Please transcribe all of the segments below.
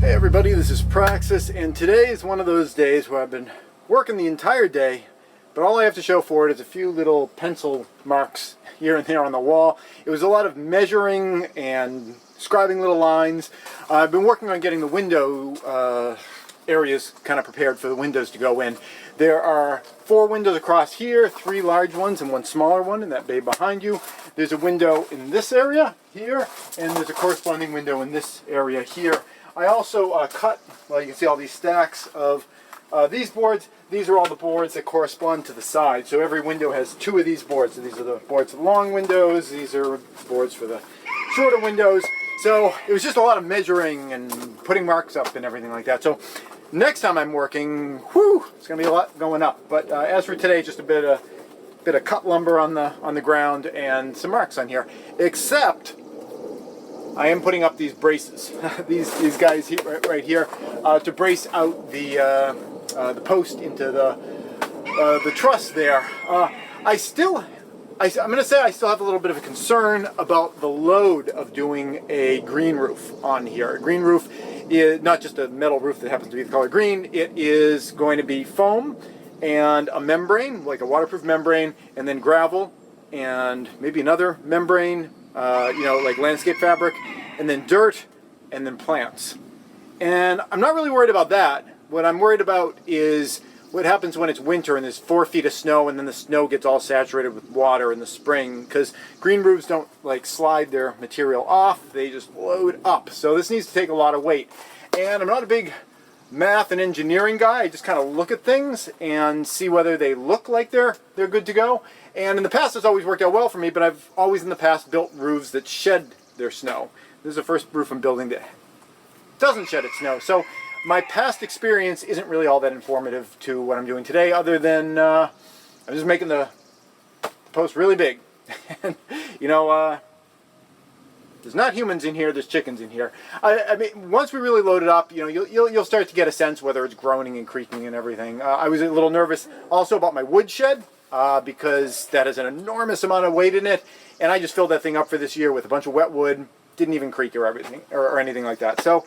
Hey everybody, this is Praxis, and today is one of those days where I've been working the entire day, but all I have to show for it is a few little pencil marks here and there on the wall. It was a lot of measuring and scribing little lines. I've been working on getting the window areas kind of prepared for the windows to go in. There are 4 windows across here, 3 large ones and 1 smaller one in that bay behind you. There's a window in this area here, and there's a corresponding window in this area here. I also cut, well, you can see all these stacks of these boards. These are all the boards that correspond to the side. So every window has 2 of these boards. So these are the boards for the long windows. These are boards for the shorter windows. So it was just a lot of measuring and putting marks up and everything like that. So next time I'm working, whew, it's going to be a lot going up. But as for today, just a bit of cut lumber on the ground and some marks on here. Except I am putting up these braces, these guys here, right here, to brace out the post into the truss there. I'm going to say I still have a little bit of a concern about the load of doing a green roof on here. A green roof is not just a metal roof that happens to be the color green. It is going to be foam and a membrane, like a waterproof membrane, and then gravel and maybe another membrane, like landscape fabric, and then dirt, and then plants. And I'm not really worried about that. What I'm worried about is what happens when it's winter and there's 4 feet of snow and then the snow gets all saturated with water in the spring, because green roofs don't like slide their material off, they just load up. So this needs to take a lot of weight. And I'm not a big math and engineering guy. I just kind of look at things and see whether they look like they're good to go. And in the past, it's always worked out well for me, but I've always in the past built roofs that shed their snow. This is the first roof I'm building that doesn't shed its snow. So my past experience isn't really all that informative to what I'm doing today, other than I'm just making the post really big. And, there's not humans in here, there's chickens in here. I mean, once we really load it up, you'll start to get a sense whether it's groaning and creaking and everything. I was a little nervous also about my wood shed, because that has an enormous amount of weight in it, and I just filled that thing up for this year with a bunch of wet wood. Didn't even creak or everything or anything like that. So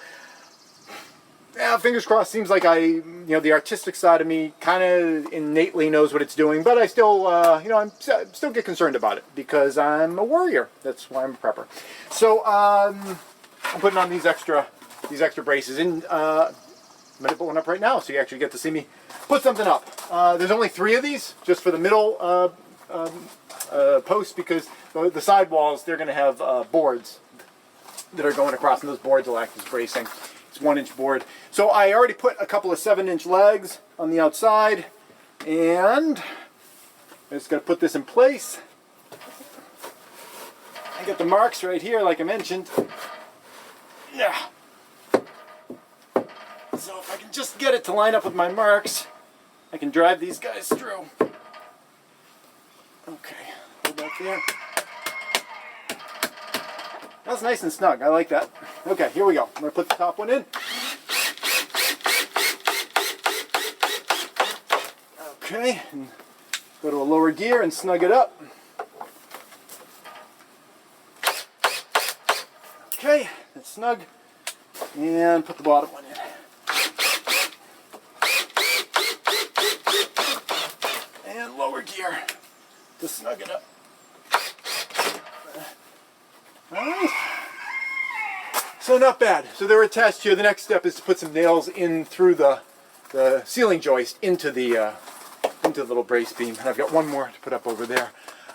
yeah, fingers crossed. Seems like the artistic side of me kind of innately knows what it's doing, but I still I'm still get concerned about it because I'm a warrior. That's why I'm a prepper. So I'm putting on these extra braces, and I'm gonna put one up right now so you actually get to see me put something up. There's only 3 of these just for the middle posts, because the side walls, they're going to have boards that are going across, and those boards will act as bracing. It's 1-inch board. So I already put a couple of 7-inch legs on the outside, and I'm just going to put this in place. I got the marks right here, like I mentioned. Yeah. So if I can just get it to line up with my marks, I can drive these guys through. Okay, hold that there. That's nice and snug. I like that. Okay, here we go. I'm going to put the top one in. Okay, and go to a lower gear and snug it up. Okay, that's snug. And put the bottom one in. And lower gear to snug it up. Alright. So not bad. So they're attached here. The next step is to put some nails in through the ceiling joist into the little brace beam. And I've got one more to put up over there.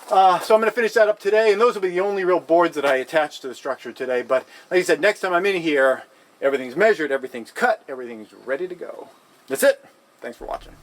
So I'm going to finish that up today, and those will be the only real boards that I attach to the structure today. But like I said, next time I'm in here, everything's measured, everything's cut, everything's ready to go. That's it. Thanks for watching.